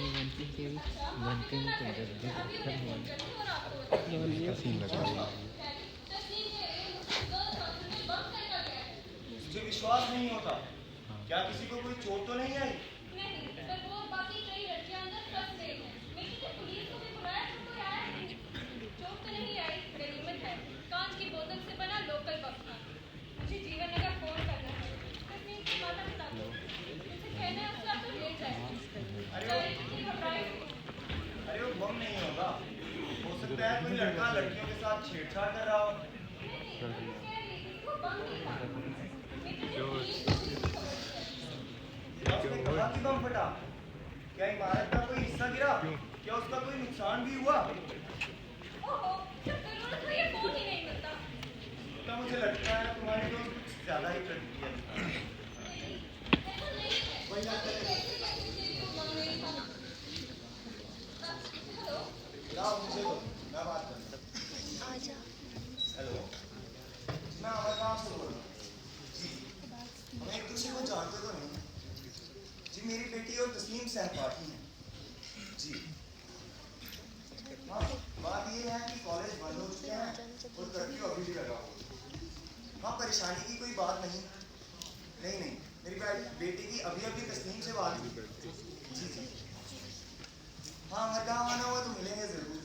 मुझे विश्वास नहीं होता। क्या किसी को कोई चोट तो नहीं आई? नहीं, पर वो बाकी कई लड़कियां अंदर फंस गई हैं। मिकी ने पुलिस को भी बुलाया तो कोई आया नहीं। चोट तो नहीं आई, गनीमत है। कांच की बोतल से बना लोकल पक्का। मुझे जीवन नगर फोन करना है। तस्नीम की माता पिता को उनसे कहना है उसका तो ले जाए। अरे वो बम नहीं होगा। हो सकता है कोई लड़का लड़कियों के साथ छेड़छाड़ कर रहा हो। वो बम नहीं था। उसने कहा कि बम फटा। क्या इमारत का कोई हिस्सा गिरा? क्या उसका कोई नुकसान भी हुआ? ओहो, जब जरूरत हो ये फोन ही नहीं मिलता। तो मुझे लगता है तुम्हारी दोस्त कुछ ज्यादा ही करती है। वही बात करें। लाओ मुझे दो, मैं बात करता हूँ। आजा। हेलो, मैं अमरनाथ से बोल रहा हूँ। जी, हम एक दूसरे को जानते तो नहीं। जी, मेरी बेटी और तस्लीम सहपाठी हैं। जी, हाँ, बात ये है कि कॉलेज बंद हो चुके हैं और कर्फ्यू अभी भी लगा हुआ है। हाँ, परेशानी की कोई बात नहीं। नहीं, मेरी बेटी की अभी तस्लीम से बात हुई। जी, हाँ, अगर गाँव आना हुआ तो मिलेंगे जरूर।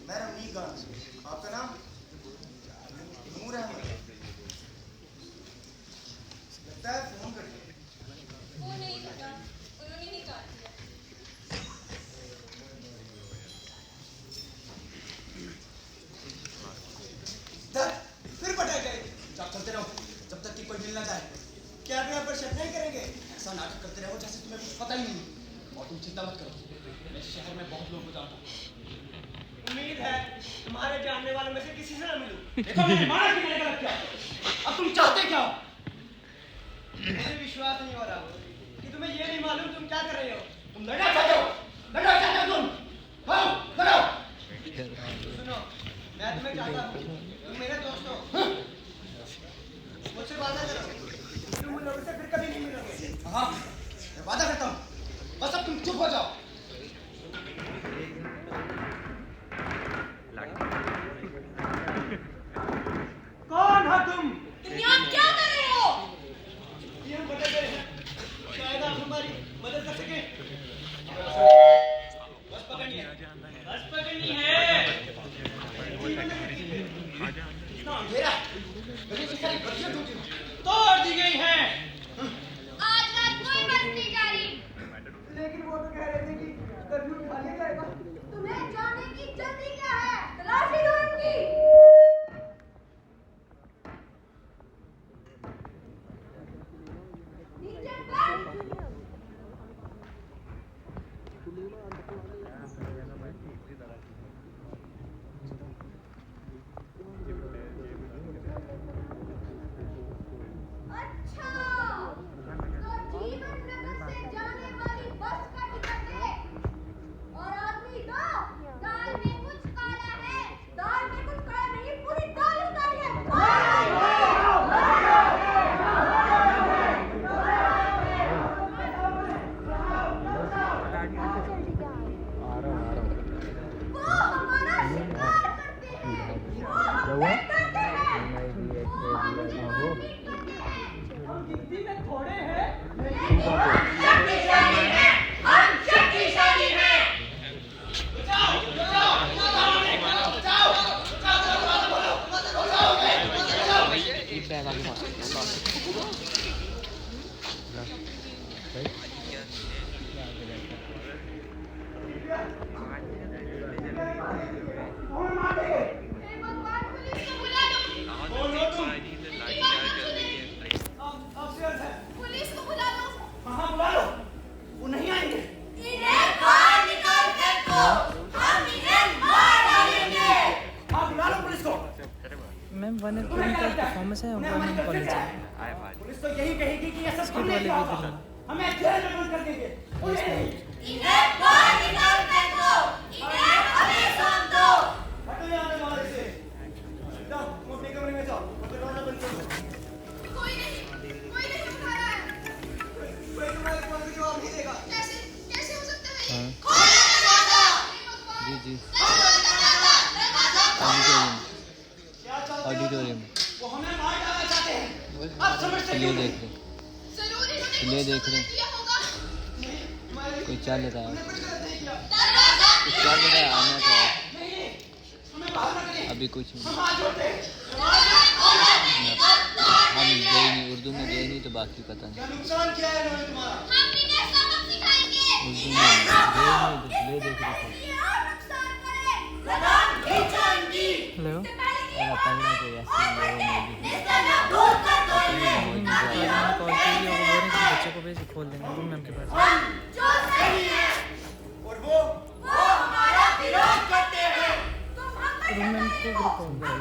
मैं रमनीक गांधी। आपका नाम? नूर अहमद। लगता है फोन करके। वो नहीं फटा, उन्होंने ही काट दिया। फिर पटाई जाए। आप चलते रहो जब तक कि कोई मिल ना जाए। क्या आप यहाँ पर शक नहीं करेंगे? ऐसा नाटक करते रहो जैसे तुम्हें कुछ पता ही नहीं। और तुम चिंता मत करो, मैं शहर में बहुत लोगों को जानता हूँ। उम्मीद है तुम्हारे जानने वालों में से किसी से न मिलूं। देखो मैंने मारा कि मैंने गलत किया। अब तुम चाहते क्या हो? मुझे विश्वास नहीं हो रहा कि तुम्हें ये नहीं मालूम तुम क्या कर रहे हो। तुम लड़ना चाहते हो? लड़ना चाहते हो तुम? हाँ, लड़ो। सुनो, मैं तुम्हें चाहता हूँ, तुम मेरे दोस्त हो। मुझसे वादा करो, तुम उन लोगों से फिर कभी नहीं मिलोगे। हाँ, मैं वादा करता हूँ। बस अब तुम चुप हो जाओ। कौन हो तुम? तुम यहाँ क्या कर रहे हो? ये हम बदल गए हैं, शायद आप हमारी मदद कर सकें। बस पकड़नी है। इतना अंधेरा, गली से सारी बत्तियां टूटी हुई। तोड़ दी गई हैं। आज रात कोई बस नहीं जा रही। लेकिन वो तो कह रहे थे कि कर्फ्यू उठा लिया जाएगा। तुम्हें जाने की जल्दी क्या है? तलाशी दो इनकी। नीचे बैठ। अच्छा, तो जीवन नगर से जाने वाली बस का टिकट है। और आदमी दो, दाल में कुछ काला है। दाल में कुछ काला नहीं, पूरी दाल उतारी है। वो हमारा शिकार करते हैं। वो हमें करते हैं। वो हमसे मारपीट करते हैं। हम गिनती में थोड़े हैं, शक्तिशाली है, हम शक्तिशाली हैं। हे भगवान, पुलिस को बुला लो। कौन हो तुम? आपसे अर्ज है। पुलिस को बुला लो। हाँ, बुला लो। वो नहीं आएंगे। इन्हें बाहर निकाल फेंको, हम इन्हें मार डालेंगे। हाँ, बुला लो पुलिस को। मैम 1 अप्रैल का परफॉर्मेंस है वुमेन कॉलेज में। पुलिस तो यही कहेगी कि ये सब स्किट हमने वाले किया भी था। दिल्ली। हमें जेल में बंद कर देंगे। पुलिस नहीं। इन्हें बाहर निकाल फेंको, इन्हें हमें सौंप दो। हटो यहाँ से बाहर से। जाओ, तुम अपने कमरे में जाओ और दरवाजा बंद कर दो। कोई नहीं उठा रहा है। कोई तुम्हारे कॉल का जवाब नहीं देगा। कैसे हो सकता है ये? हाँ। खोलो। जी ऑडिटोरियम वो हमें मार डालना चाहते हैं। आप समझते ये क्यों देख नहीं? रहे ये देख रहे कोई चल रहा है हमने कुछ गलत नहीं किया। कुछ चल रहा है आना तो है। नहीं, हमें बाहर ना करें। अभी कुछ नहीं हम हाथ जोड़ते हैं। हम गए नहीं उर्दू में गए नहीं तो बाकी पता नहीं क्या नुकसान किया है इन्होंने तुम्हारा? उर्दू में गए नहीं ये देख रहे थे हेलो और पढ़ना तो ऐसे ही है मैंने कॉल की और वो बोल रहे कि बच्चे को भेज खोल देंगे रूम मैम के पास और वो हमारा विरोध करते हैं। रूम मैम को ग्रुप कॉल कर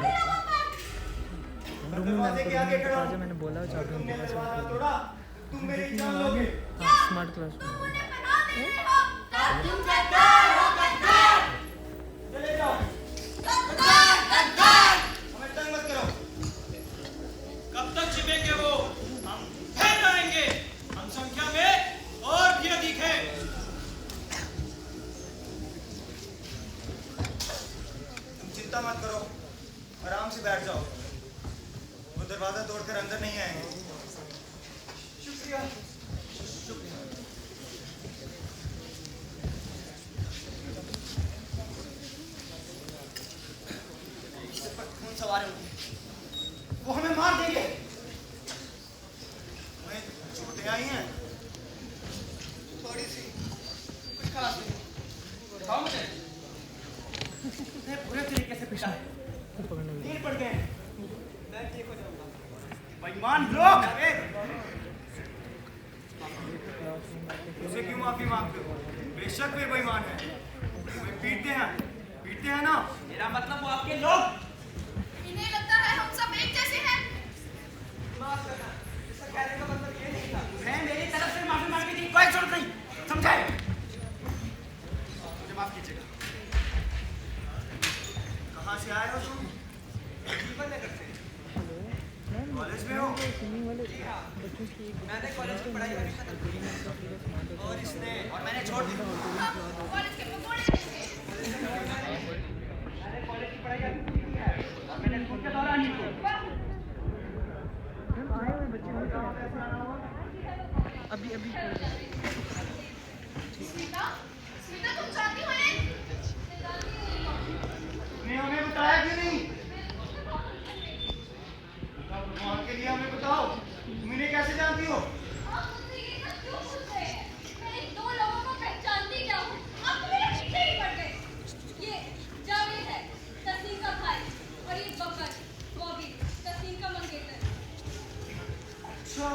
रूम मैम दरवाजे के आगे को खड़ा हूं। आज मैंने बोला चाबी उनके तुमने पास दरवाजा तोड़ा, तुम मेरी जान लोगे। हाँ स्मार्ट क्लास चले जाओ। हमें तंग मत करो। कब तक छिपेंगे वो? हम फिर आएंगे। हम संख्या में और भी अधिक है। तुम चिंता मत करो, आराम से बैठ जाओ। वो दरवाजा तोड़कर अंदर नहीं आएंगे। शुक्रिया। सिर पर खून सवार होंगे। वो हमें मार देंगे। हमें चोटें आई हैं। थोड़ी सी, कुछ खास नहीं। बताओ मुझे। उसने पूरे तरीके से पिटा है। तीर पड़ गए। मैं ठीक हो जाऊंगा। बेईमान लोग! मुझसे क्यों माफी मांगते हो? बेशक वे बेईमान है। तुम्हें पीटते हैं ना? मेरा मतलब वो आपके लोग। इन्हें लगता है हम सब एक जैसे हैं। माफ करना। इसका कहने का मतलब ये नहीं था। मैं मेरी तरफ से माफी मांगने की कोई जरूरत नहीं। समझाए? मुझे माफ कीजिएगा। कहाँ से आए हो तुम? जीवन नगर से। कॉलेज में हो? जी हाँ। मैंने कॉलेज की पढ़ाई अभी खत्म की है। और इसने और मैंने छोड़ दी। कॉलेज के पकौड़े देखे। मैंने कॉलेज की पढ़ाई अभी पूरी की है। और मैंने स्कूल के दौरान ही की। अभी अभी स्मिता, स्मिता तुम जानती हो ने? तुमने हमें बताया क्यों नहीं? भगवान के लिए हमें बताओ, तुम इन्हें कैसे जानती हो? आप मुझसे ये सब क्यों पूछ रहे हैं? मैं इन दो लोगों को पहचानती क्या हूँ? आप तो मेरे पीछे ही पड़ गए। ये जावेद है, तस्नीम का भाई, और ये बकर, बॉबी, तस्नीम का मंगेतर। अच्छा,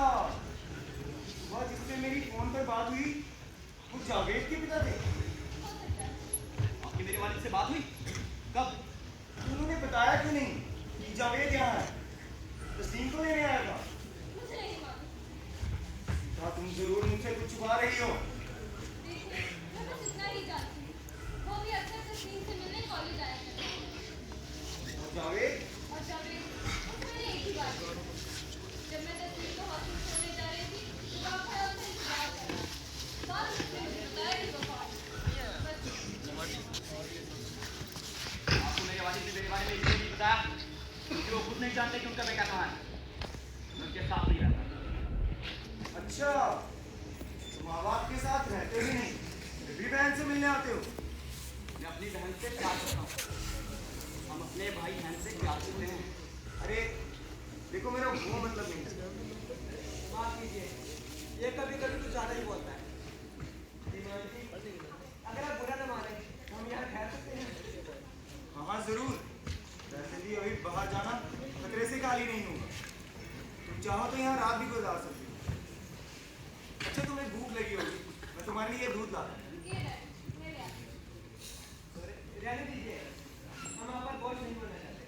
सुबह जिससे मेरी फोन पर बात हुई, वो जावेद के पिता थे। आपकी मेरे वालिद से बात हुई? कब? उन्होंने बताया क्यों नहीं कि जावेद यहाँ है? तस्लीम को लेने आया था। मुझे नहीं मालूम। था तुम जरूर मुझसे कुछ छुपा रही हो। देखिए, मैं बस इतना ही जानती हूँ। वो भी अक्सर तस्नीम से मिलने कॉलेज आया करते हैं। और जावेद? और जावेद, उससे मैंने एक ही बात की। जब मैं तस्नीम को हॉस्टल छोड़ने जा रही थी, तो वहाँ खड़ा उसे इंतजार कर रहा। बाद में उसने मुझे बताया कि वो कौन है। बस आपको मेरे वालिद ने मेरे बारे में इसलिए नहीं बताया क्योंकि वो खुद नहीं जानते कि उनका बेटा कहाँ है। मैं उनके साथ नहीं रहता। अच्छा, तुम माँ बाप के साथ रहते ही नहीं, फिर भी बहन से मिलने आते हो। मैं अपनी बहन से प्यार करता हूँ। हम अपने भाई बहन से प्यार करते हैं। अरे देखो, मेरा वो मतलब नहीं है। माफ कीजिए। ये कभी कभी कुछ ज्यादा ही बोलता है। अगर आप बुरा न माने, तो हम यहाँ ठहर सकते हैं। हाँ जरूर। वैसे भी अभी बाहर जाना खतरे से खाली नहीं होगा। तुम चाहो तो यहाँ रात भी गुजार सकती हो। अच्छा, तुम्हें भूख लगी होगी, मैं तुम्हारे लिए दूध ला दूं। ये रहे, मेरे यहाँ। रहने दीजिए। हम आप पर बोझ नहीं बनना चाहते।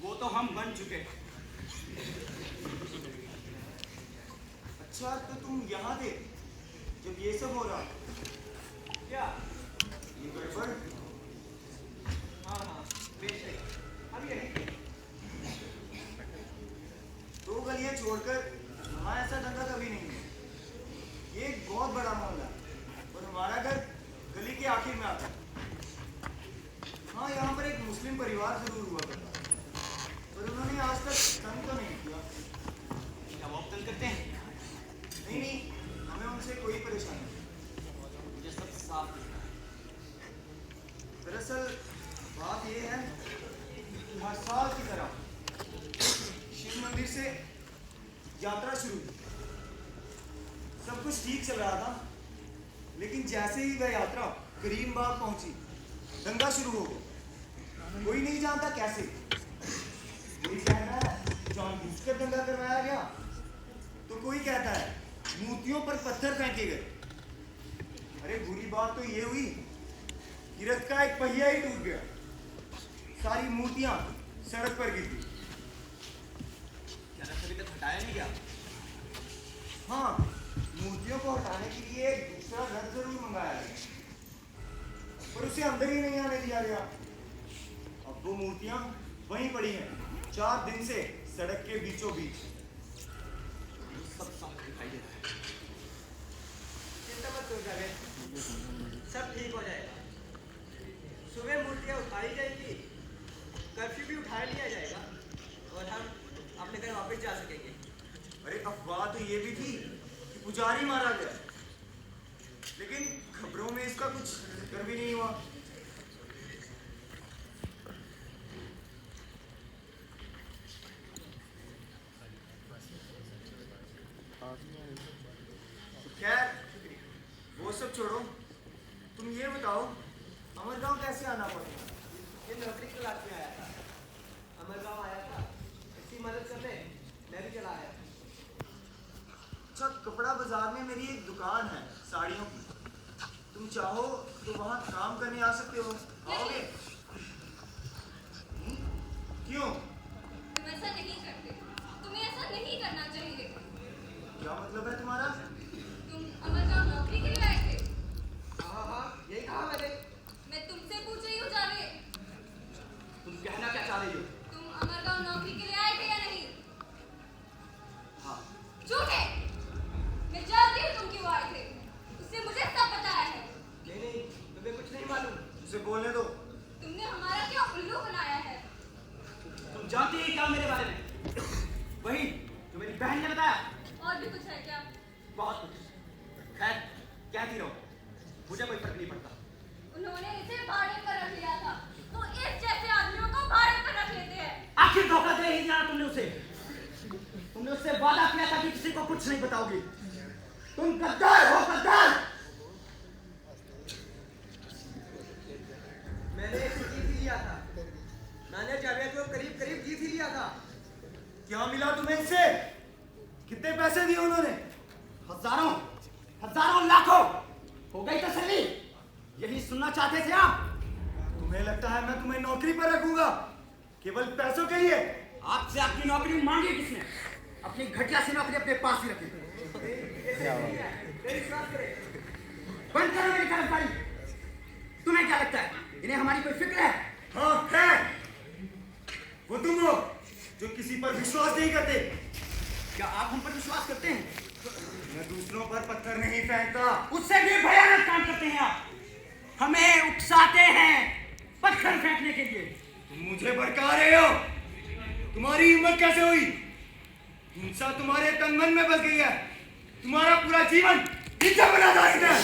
वो तो हम बन चुके। अच्छा, तो तुम यहाँ थे जब ये सब हो रहा? क्या? ये गड़बड़? हाँ हाँ, बेशक। अब यही थे। दो गलियां छोड़कर वहाँ ऐसा धंधा कभी नहीं है। ये एक बहुत बड़ा मोहल्ला है और हमारा घर गली के आखिर में आता है। हाँ, यहाँ पर एक मुस्लिम परिवार जरूर हुआ करता है, पर उन्होंने आज तक तंग तो नहीं किया। क्या वो अब तंग करते हैं? नहीं नहीं, हमें उनसे कोई परेशानी नहीं। मुझे सब साफ दिखता है। दरअसल बात यह है कि हर साल की तरह शिव मंदिर से यात्रा शुरू हुई। सब कुछ ठीक चल रहा था, लेकिन जैसे ही वह यात्रा करीमबाग पहुंची, दंगा शुरू हो गया। कोई नहीं जानता कैसे। कोई कहता है जानबूझकर दंगा करवाया गया, तो कोई कहता है मूर्तियों पर पत्थर फेंके गए। अरे बुरी बात तो ये हुई कि रथ का एक पहिया ही टूट गया, सारी मूर्तियां सड़क पर गिर गई। क्या रथ अभी तक हटाया नहीं गया? हाँ, मूर्तियों को हटाने के लिए एक दूसरा रथ जरूर मंगाया गया, पर उसे अंदर ही नहीं आने दिया गया। अब वो मूर्तियां वहीं पड़ी हैं, 4 दिन से सड़क के बीचों बीच। सब साफ दिखाई दे रहा है। चिंता मत करो जावेद, सब ठीक हो जाएगा। सुबह मूर्तियाँ उठाई जाएगी, कर्फ्यू भी उठा लिया जाएगा और हम अपने घर वापस जा सकेंगे। अरे अफवाह तो ये भी थी कि पुजारी मारा गया, लेकिन खबरों में इसका कुछ जिक्र भी नहीं हुआ। खैर, वो सब छोड़ो, तुम ये बताओ अमरगांव कैसे आना पड़ा? ये नौकरी तलाश में आया था, अमरगांव आया था, इसकी मदद करने मैं भी चला आया। अच्छा, कपड़ा बाजार में मेरी एक दुकान है साड़ियों की, तुम चाहो तो वहाँ काम करने आ सकते हो। आओगे? क्यों? तुम ऐसा नहीं करते, तुम्हें ऐसा नहीं करना चाहिए। क्या मतलब है तुम्हारा? तुम अमरगांव नौकरी के लिए आए थे? हाँ, यही कहा मैंने। मैं तुमसे पूछ रही हूँ जावेद, तुम कहना क्या चाह रही हो? तुम अमरगांव नौकरी के लिए आए थे या नहीं? हाँ। झूठ है, मैं जानती हूँ तुम क्यों आए थे, उससे मुझे सब बताया है। नहीं, तुम्हें कुछ नहीं मालूम। उसे बोलने दो। तुमने हमारा क्या उल्लू बनाया है? तुम जानती ही क्या मेरे बारे में? वही जो मेरी बहन ने बताया। और भी कुछ है क्या? बहुत कुछ। खैर, कहती रहो, मुझे कोई फर्क नहीं पड़ता। उन्होंने इसे भाड़े पर रख लिया था, तो इस जैसे आदमियों को भाड़े पर रख लेते हैं। आखिर धोखा दे ही दिया तुमने उसे। तुमने उससे वादा किया था कि किसी को कुछ नहीं बताओगी। तुम गद्दार हो, गद्दार। मैंने एक जीत ही लिया था, मैंने जावेद को करीब करीब जीत ही लिया था। क्या मिला तुम्हें इससे? कितने पैसे दिए उन्होंने? हजारों, हजारों, लाखों। हो गई तसल्ली? यही सुनना चाहते थे आप? तुम्हें लगता है मैं तुम्हें नौकरी पर रखूंगा केवल पैसों के लिए? आपसे आपकी नौकरी मांगी किसने? अपनी घटिया सी नौकरी अपने पास ही रखी। बंद करो मेरी कर्मचारी। तुम्हें क्या लगता है इन्हें हमारी कोई फिक्र है? हाँ है। वो तुम हो जो किसी पर विश्वास नहीं करते। क्या आप हम पर विश्वास करते हैं? मैं दूसरों पर पत्थर नहीं फेंकता। उससे भी भयानक काम करते हैं आप। हमें उकसाते हैं पत्थर फेंकने के लिए। तुम मुझे भड़का रहे हो। तुम्हारी हिम्मत कैसे हुई? हिंसा तुम्हारे तन मन में बस गई है। तुम्हारा पूरा जीवन हिंसा पर आधारित है।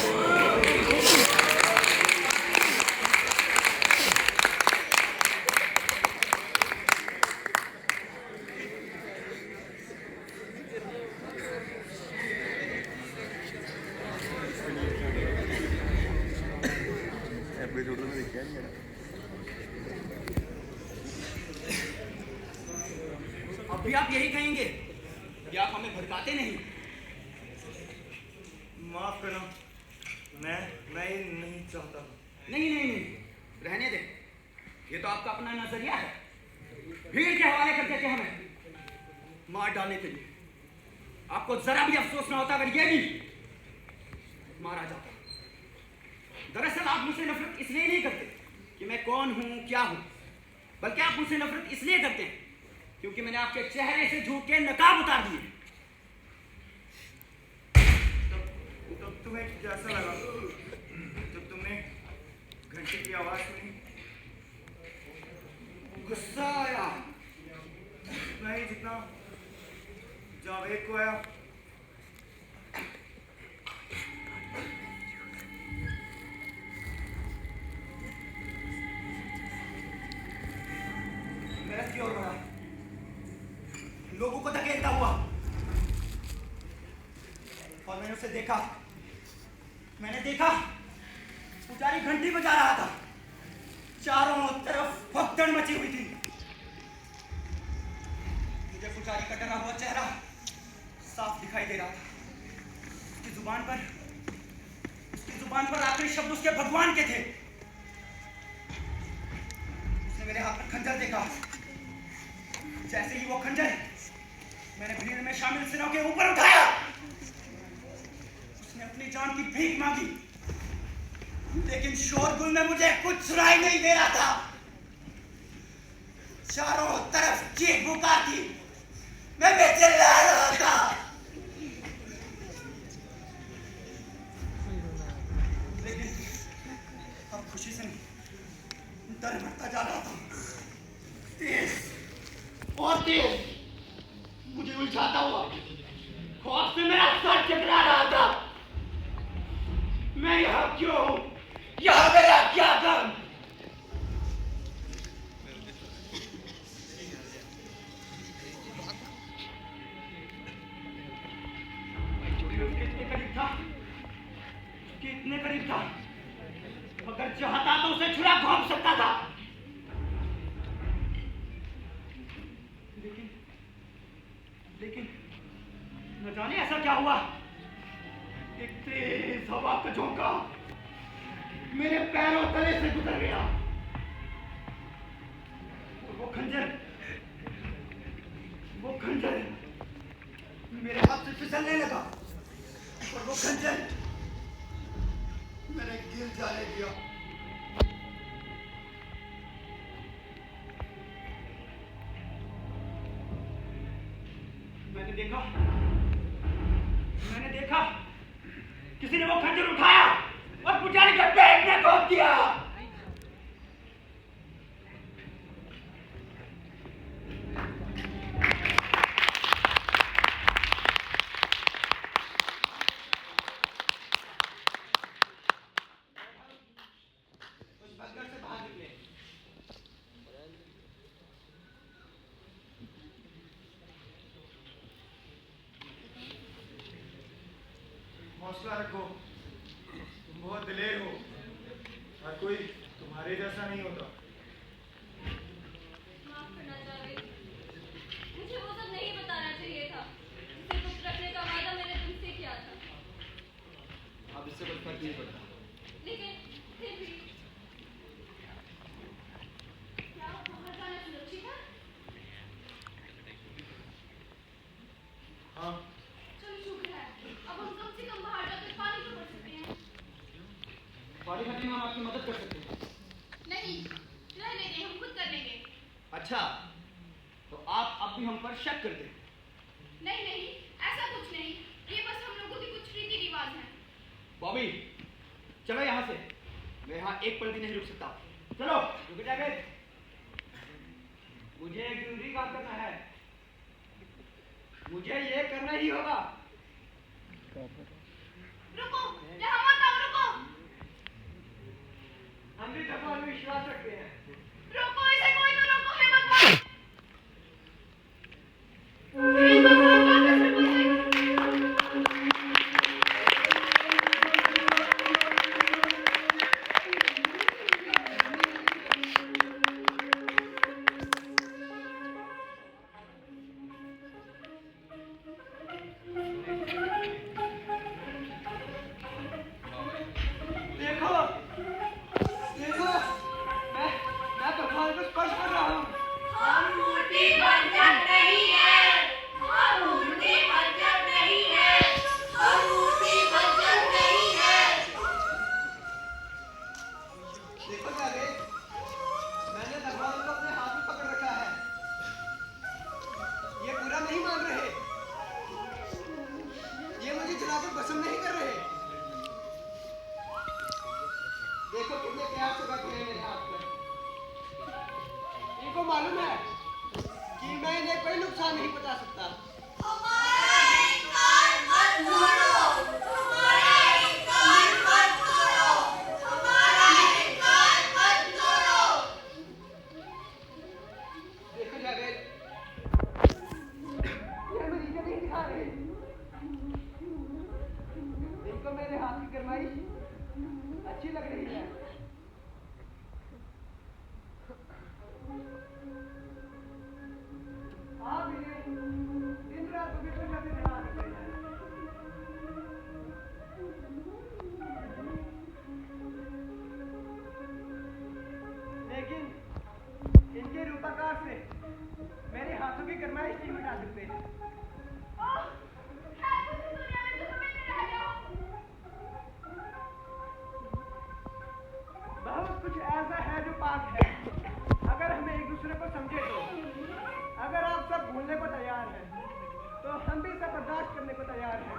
अब भी आप यही कहेंगे कि आप हमें भड़काते नहीं? माफ करना, मैं ये नहीं चाहता। नहीं, रहने दे। ये तो आपका अपना नजरिया है। भीड़ के हवाले करते थे हमें मार डालने के लिए। आपको जरा भी अफसोस ना होता अगर ये भी मारा जाता। दरअसल आप मुझसे नफरत इसलिए नहीं करते कि मैं कौन हूं, क्या हूं, बल्कि आप मुझसे नफरत इसलिए करते हैं क्योंकि मैंने आपके चेहरे से झूठ के नकाब उतार दिए। तब तुम्हें कैसा लगा जब तुमने घंटे की आवाज सुनी? गुस्सा आया नहीं जितना जावेद को आया। मेहनत की ओर बढ़ा, लोगों को धकेलता हुआ, और मैंने उसे देखा। पुजारी घंटी बजा रहा था। चारों तरफ भगदड़ मची हुई थी। मुझे पुजारी का डरा हुआ चेहरा साफ दिखाई दे रहा था। उसकी जुबान पर आखिरी शब्द उसके भगवान के थे। उसने मेरे हाथ में खंजर देखा। जैसे ही वो खंजर मैंने भीड़ में शामिल सिरों के ऊपर उठाया, उसने अपनी जान की भीख मांगी, लेकिन शोरगुल में मुझे कुछ सुनाई नहीं दे रहा था। चारों तरफ चीख पुकार थी, मैं चिल्ला रहा था। लेकिन अब खुशी से नहीं, डर बढ़ता जा रहा था। तेज और तेज मुझे उलझाता हुआ खौफ से मेरा सर चकरा रहा था। मैं यहाँ क्यों हूँ? यहाँ मेरा क्या काम? कितने करीब था, अगर चाहता तो उसे छुरा घोंप सकता था। लेकिन न जाने ऐसा क्या हुआ, एक तेज हवा का झोंका मेरे पैरों तले से गुजर गया। और वो खंजर मेरे हाथ से फिसलने लगा, और वो खंजर मैंने गिर जाने दिया। मैंने देखा किसी ने वो खंजर उठाया और पुजारी के पेट में घोंप दिया। उस भगदड़ से बाहर निकले। हौसला रखो, तुम बहुत दिलेर हो, हर कोई तुम्हारे जैसा नहीं होता। माफ करना जावेद, मुझे वो सब नहीं बताना चाहिए था। इसे गुप्त रखने का वादा मैंने तुमसे किया था। अब इससे कुछ फर्क नहीं पड़ता। लेकिन फिर भी क्या बाहर जाना सुरक्षित है? हाँ, चलो शुक्र है, अब हम कम से कम बाहर जाकर पानी तो भर सकते हैं। पानी भरने में हम आपकी मदद कर सकते हैं। नहीं, रहने दें, हम खुद कर लेंगे। अच्छा, तो आप अब भी हम पर शक करते हैं? नहीं, ऐसा कुछ नहीं। ये बस हम लोगों के कुछ रीति रिवाज हैं। बॉबी, चलो यहाँ से। मैं यहाँ एक पल भी नहीं रुक सकता। चलो, रुक जाएगा। मुझे एक जरूरी काम करना है। मुझे ये करना ही होगा। रुको, यहाँ मत आओ, रुको। हम भी भगवान में विश्वास रखते हैं। रोको इसे, कोई तो रोको, हे भगवान। हे भगवान, वापस रुको इसे। देखो, मैं भगवान को स्पर्श कर रहा हूँ। हम मूर्ति भंजक नहीं है। हम मूर्ति भंजक नहीं है। हम मूर्ति भंजक नहीं है। देखो जावेद, मैंने भगवान को अपने हाथ में पकड़ रखा है। ये बुरा नहीं मान रहे। ये मुझे जलाकर भस्म नहीं कर रहे। देखो कितने प्यार से बैठे हैं मेरे हाथ पर। इनको मालूम है कि मैं इन्हें कोई नुकसान नहीं पहुंचा सकता। देखो जावेद, ये मेरी इज्जत नहीं दिखा रहे। इनको मेरे हाथ की गरमाई अच्छी लग रही है। आप इन्हें दिन रात पवित्र करके दिखा सकते हैं। लेकिन इनके रूपाकार से मेरे हाथों की गरमाइश नहीं मिटा सकते। बहुत कुछ ऐसा है जो पाक है, अगर हमें एक दूसरे को समझे तो। अगर आप सब भूलने को तैयार हैं तो हम भी सब बर्दाश्त करने को तैयार हैं।